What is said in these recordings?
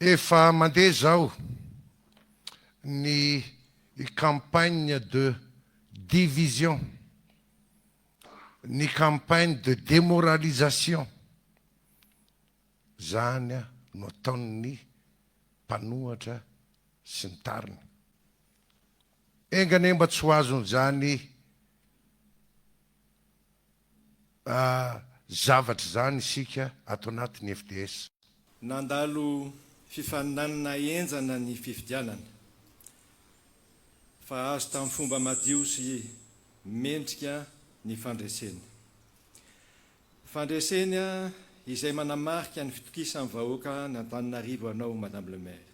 Efa mandeha zao ny campagne de division, ny campagne de démoralisation zany no ataon'ny mpanohatra sy ny tariny. Engane mba tsy ho azony zany zavatra zany isika ato anatin'ny FDS. Nandalo fifaninanana enjana ny fifidianana fa azo tamin'ny fomba madio sy mendrika ny fandreseny. Fandreseny izay manamarika ny fitokisan'ny vahoaka n'Antananarivo anao Madame le Maire.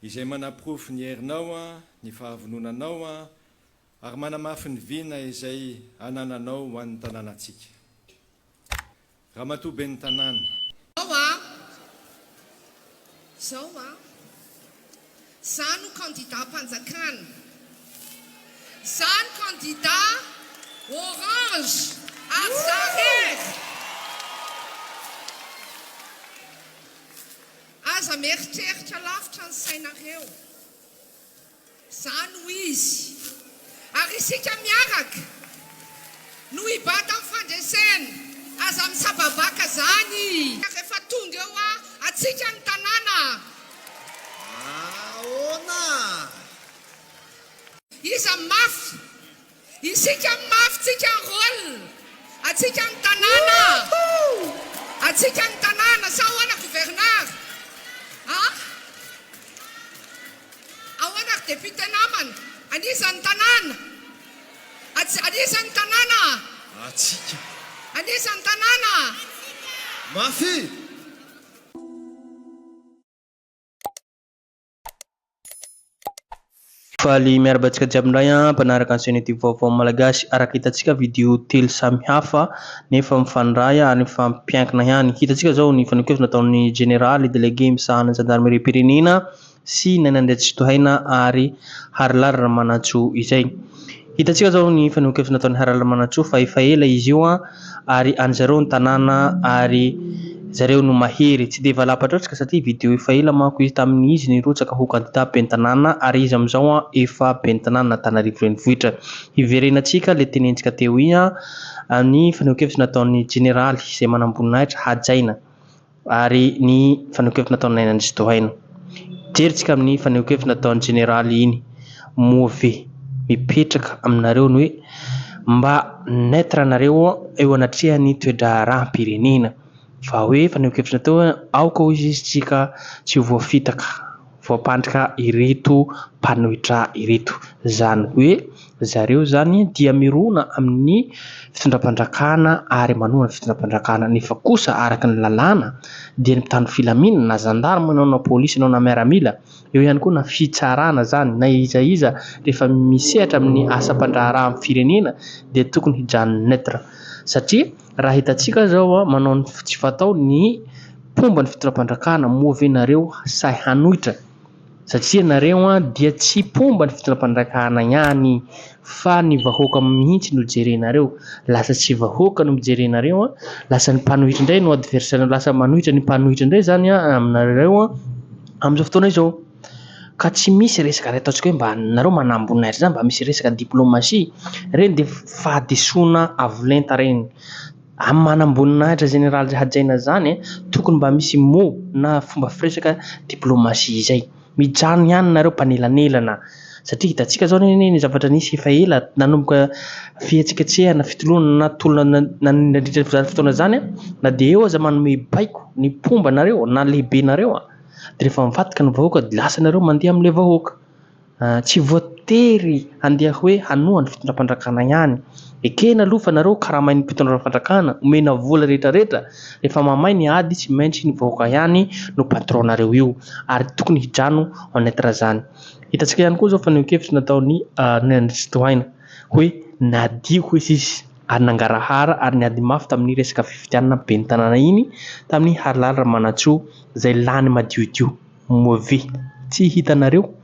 Izay manaprofo ny herinao, ny fahavononanao ary manamafy ny vina izay anananao ho an'ny tanànatsika. Ramatoa ben'ny tanàna. Zao zany candidat mpanjakana, zany candidat orange ary zarer. Aza mieritreritra lavitra ny sainareo, zany ho izy. Ary isika miaraka no hibata amin'ny fandresena, aza misababaka zany. Rehefa tonga eo atsika ny tanàna. Ahoana? Iza mafy, isika mafy tsika ny rôle, atsika ny tanàna. Atsika ny tanàna, sa ahoana gouverneur? Ahoana député namana? Anisany tanàna. Anisany tanàna. Atsika. Anisany tanàna. Mafy. Faly miarabantsika jiaby indray mpanaraka ny chaîne vaovao malagasy. Araka hitantsika vidéo telo samy hafa nefa mifandray ary mifampiankina ihany. Hitantsika zao ny fanokefana nataon'ny général délégué misahana ny gendarmerie pirenena sy Nainandriatsy Tohaina ary Harlala Ramanantsoa izay. Hitantsika zao ny fanokefana nataon'ny Harlala Ramanantsoa fa efa ela izy io ary anjareo ny tanàna ary zareo no mahery tsy de valapatratrika satria vidéo efa ela manko izy tamin'ny izy nirotsaka ho candidat ben'ny tanàna ary izy amizao efa ben'ny tanàna Antananarivo renivohitra. Iverenatsika le tenentsika teo ny fanokefana nataon'ny général izay manamboninahitra hajaina ary ny fanokefana nataon'ny Nainandriatsy Tohaina. Jeritsika amin'ny fanokefana nataon'ny général iny move mipetraka aminareo ny hoe mba neutre anareo eo anatrehany toetra raharaham-pirenena. Fa hoe fanokefana teo aoka hoy izy tsika tsy voafitaka voapandrika ireto mpanohitra ireto. Zany hoe zareo zany dia mirona amin'ny fitondram-pandrakana ary manohana fitondram-pandrakana, nefa kosa araka ny lalàna dia ny mpitandro filaminana na zandarma na polisy na miaramila, eo ihany koa na fitsarana zany na iza rehefa misehatra amin'ny asam-pandraharaha amin'ny firenena dia tokony hijanony neutre. Satria raha hitantsika zao manao ny tsy fatao ny pomba ny fitondram-pandrakana movenareo say hanohitra, satria nareo dia tsy pomba ny fitondram-pandrakana ihany fa ny vahoaka mihitsy no jerenareo. Lasa tsy vahoaka no mijerenareo, lasa ny mpanohitra indray no adversaire, lasa manohitra ny mpanohitra indray zany aminareo amin'izao fotoana izao. Ka tsy misy resaka ataontsika hoe mba nareo manamboninahitra zany, mba misy resaka diplomatie reny dia fahadesoana avolenta reny. Amin'ny manamboninahitra général hajaina zany tokony mba misy mot na fomba firesaka diplomatie izay. Mijano ihany nareo mpanelanelana satria hitantsika zao ny zavatra nisy efa ela nanomboka fihetsiketsehana fitolona na tolona nandritra fotoana zany na dia eo aza manome baiko ny pomba nareo na lehibe nareo dia rehefa mivadika ny vahoaka dia lasa nareo mandeha amin'ilay vahoaka. Tsy voatery handeha hoe hanoha ny fitondram-pandrakana ihany. Ekena aloha fa nareo karamain'ny mpitondram-pandrakana omena vola rehetrarehetra, rehefa mamay ny ady tsy maintsy ny vahoaka ihany no patron nareo io ary tokony hijano neutre zany. Hitantsika ihany koa zao fanokefitra nataon'ny Nainandriatsy Tohaina hoe nadio hoy izy ary nangarahara ary niady mafy tamin'ny resaka fifidianana ben'ny tanàna iny tamin'ny Harlala Ramanantsoa izay lany madiodio move. Tsy hitanareo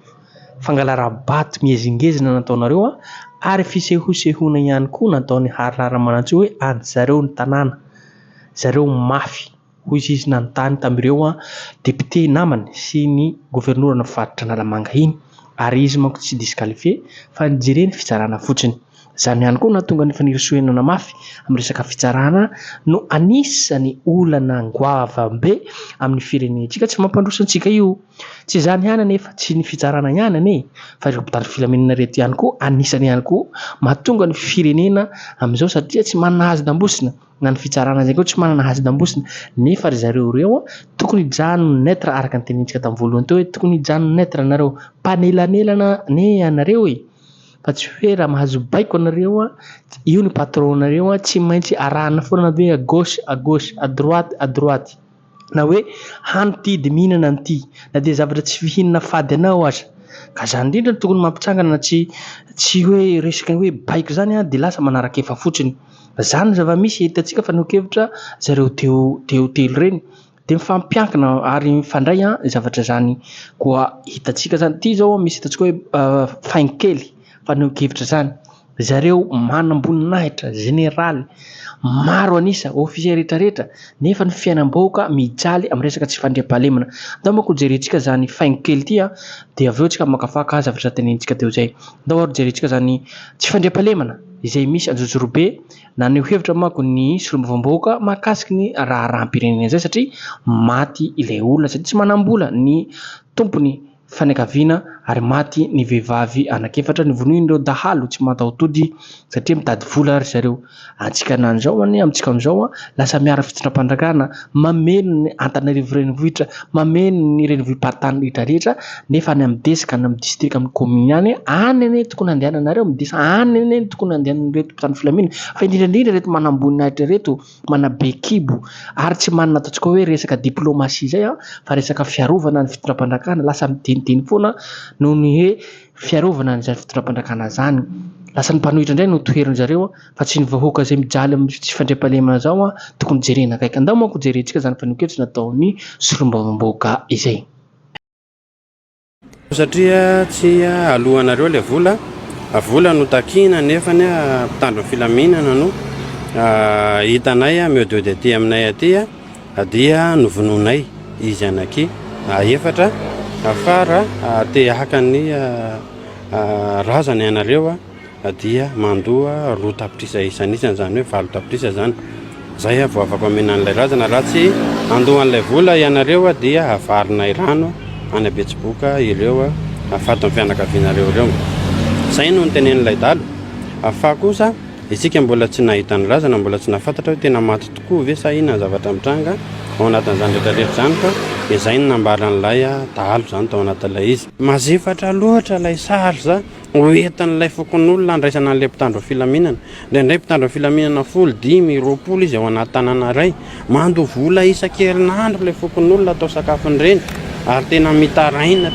fangalarabato miezingezina nataonareo ary fisehosehona ihany koa nataon'ny Harlala Ramanantsoa hoe anjareo ny tanàna, zareo mafy hoy izy nanontany tamin'ireo député namany sy ny gouverneur faritra Analamanga iny, ary izy manko tsy disqualifié fa nijereny fitsarana fotsiny. Izany ihany koa nahatonga ny fanirisoenana mafy amin'ny resaka fitsarana no anisany olana angoava be amin'ny firenentsika. Tsy mampandroso antsika io, tsy izany ihany anefa tsy ny fitsarana ihany ane, fa ireo mpitandro filaminana reto ihany koa anisany ihany koa mahatonga ny firenena amin'izao satria tsy manana hazo dambosina. Na ny fitsarana izay koa tsy manana hazo dambosina, nefa ry zareo ireo tokony hijanona neutre, araka ny tenintsika tamin'ny voalohany teo hoe tokony hijanona neutre nareo, panelanelana ne anareo fa tsy hoe raha mahazo baiko anareo io ny patron nareo tsy maintsy arahana foana hoe à gauche à gauche, à droite à droite, na hoe hany ty de mihinana an'ity, na dia zavatra tsy fihinana fady anao aza. Ka zany indrindra tokony mampitsangana tsy hoe resaka hoe baiko zany de lasa manaraka efa fotsiny. Zany zava-misy hitantsika fa nokevitra zareo teo telo reny de mifampiankina ary mifandray zavatra zany koa hitantsika zany. Ty zao misy hitantsika hoe fainkely fa nokevitra zany zareo manamboninahitra generaly maro anisa ofisier rehetrarehetra, nefa ny fiainam-bahoaka mijaly amin'ny resaka tsy fandriam-pahalemana. Ndao manko jerentsika zany fainkely ty de avy eo tsika makafaka zavatra tenentsika teo zay. Ndao ary jerentsika zany tsy fandriam-pahalemana izay misy Anjozorobe naneho hevitra manko ny solombavambahoaka mahakasiky ny raharaham-pirenena zay satria maty ilay olona satria tsy manam-bola ny tompony fanakaviana ary maty ny vehivavy anakefatra nivonoin'ireo dahalo tsy mataotody satria mitady vola ry zareo. Antsika nan'izao amintsika amin'izao lasa miara fitondram-panjakana mameno ny Antananarivo renivohitra, mameno ny renivohim-paritany rehetrarehetra, nefa any amin'ny desika any amin'ny district amin'ny commune any ane tokony andehananareo midesa, ane tokony andehanan'ireto mpitandro filaminana, fa indrindra reto manamboninahitra reto manabe kibo ary tsy manana ataontsika hoe resaka diplomasia zay fa resaka fiarovana ny fitondram-panjakana lasa miteny foana noho ny hoe fiarovana ny fitondram-panjakana zany. Lasa ny mpanohitra indray no toheriny zareo fa tsy ny vahoaka izay mijaly amin'ny tsy fandriam-pahalemana zao tokony jerena akaiky. Andao manko jerentsika zany fanokevitra nataon'ny solombavambahoaka izay. Satria tsy alohanareo le vola no takina nefa ny mpitandro filaminana no hitanay miodeo de aty aminay aty dia novononay izy anaky efatra afara te haka ny razana ianareo dia mandoa roa tapitrisa isan'isany zany hoe 7 tapitrisa zany. Zay vao afaka amenan'ilay razana raha tsy andohan'ilay vola ianareo dia avarinay rano any Betsiboka ireo afato amin'ny fianakavianareo ireo. Zay no nitenen'ilay dalo. Afa kosa isika mbola tsy nahita ny razana, mbola tsy nafantatra hoe tena maty tokoa ve sa inona zavatra mitranga ao anatin'izany rehetrarehetra zany ka izay no nambaran'ilay dalo zany tao anatin'ilay izy. Mazefatra loatra ilay sarza hoentan'ilay fokon'olona andraisana an'ilay mpitandro filaminana. Indray mpitandro filaminana 10-20 izy ao anaty tanàna iray, mando vola isan-kerinandro ilay fokon'olona atao sakafony ary tena mitaraina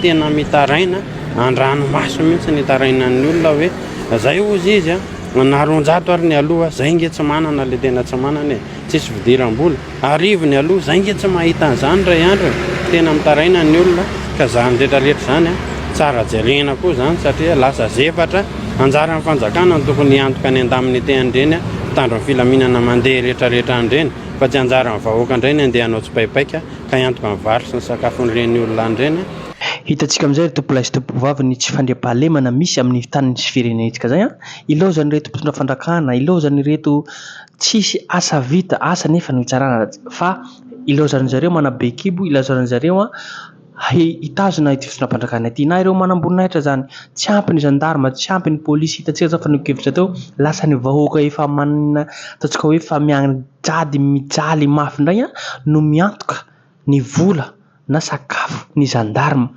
andranomaso mihitsy ny tarainan'ny olona hoe zay ozy izy naron-jato ary ny aloha zay nge tsy manana le tena tsy manana tsisy fidiram-bola arivo ny aloha zay nge tsy mahita an'izany ray andro tena mitaraina ny olona ka zany rehetrarehetra zany tsara jerena koa zany satria lasa zefatra anjara ny fanjakana tokony antoka any an-daminy te andreny mpitandro filaminana mandeha rehetrarehetra andreny fa tsy anjara ny vahoaka indray ny andeha anao tsipaipaika ka antoka ny vary sy ny sakafon'ireny olona andreny. Hitantsika amin'izay reto mpolazy topovavy ny tsy fandriam-pahalemana misy amin'ny tany sy firenentsika zay ilaozany reto mpitondra fandrakana, ilaozany reto tsisy asa vita asa nefa ny hitsarana fa ilaozany zareo manabe kibo, ilaozany zareo hitazona ity fitondram-pandrakana ity na ireo manamboninahitra zany tsy ampy ny gendarme, tsy ampy ny polisy. Hitantsika zao fanokevitra teo lasa ny vahoaka efa manana ataontsika hoe efa miajady mijaly mafy indray no miantoka ny vola na sakafo ny gendarme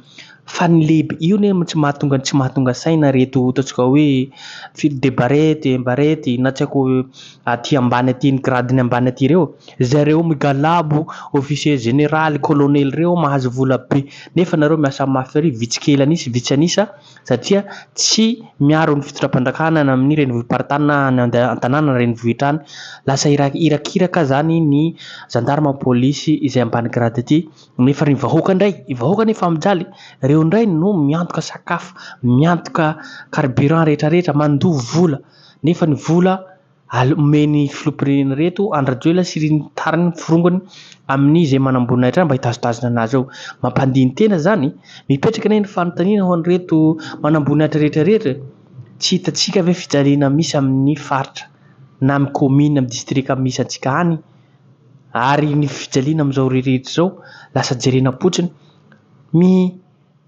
fa ny lehibe io tsy mahatonga saina reto ataontsika hoe fil de barety na tsy haiko aty ambany aty ny gradiny ambany aty reo zareo migalabo officier général colonel reo mahazo vola be nefa nareo miasa mafy ary vitsikely anisy vitsy anisa satria tsy miaro ny fitondram-pandrakana amin'ny renivohim-paritany na an-tanàna renivohitra any. Lasa irakiraka zany ny gendarme polisy izay ambany grady aty nefa ny vahoaka nefa mijaly reo ndray no miantoka sakafo, miantoka carburant rehetrarehetra, mandovo vola nefa ny vola Meny filompireny reto andrajoela sy tariny firongony amin'ny izay manambonina trano mba hitazotazona anazy ao. Mampandiny tena zany mipetraka ny fanontaniana ho an'ireto manambonina rehetrarehetra tsy hitantsika ve fijaliana misy amin'ny faritra na amin'ny commune amin'ny distrika misy antsika any ary ny fijaliana amin'izao rehetra zao lasa jerena potsiny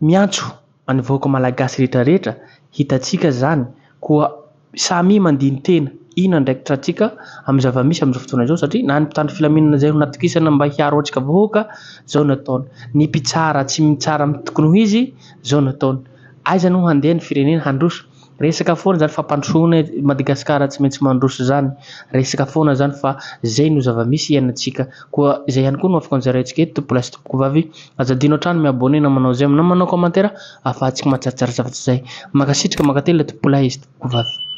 miantso any vahoaka malagasy rehetrarehetra hitantsika zany koa samy mandiny tena ina ndraiky trantsika amin'ny zava-misy amin'izao fotoana izao satria na ny mpitandro filaminana izay natokisana mba hiaro antsika vahoaka zao nataony, ny mpitsara tsy mitsara amin'ny tokony ho izy zao nataony, aiza no handeha ny firenena handroso resaka foana zany fampandrosoana Madagasikara tsy maintsy mandroso zany, resaka foana zany fa zay no zava-misy iainantsika koa izay ihany koa no afaka anjaraintsika eto tompo lahy sy tompoko vavy azadino hatrany miabone na manao zay na manao commentaire ahafahantsika mahatsaritsary zavatra zay makasitraka makately tompo lahy sy tompoko vavy.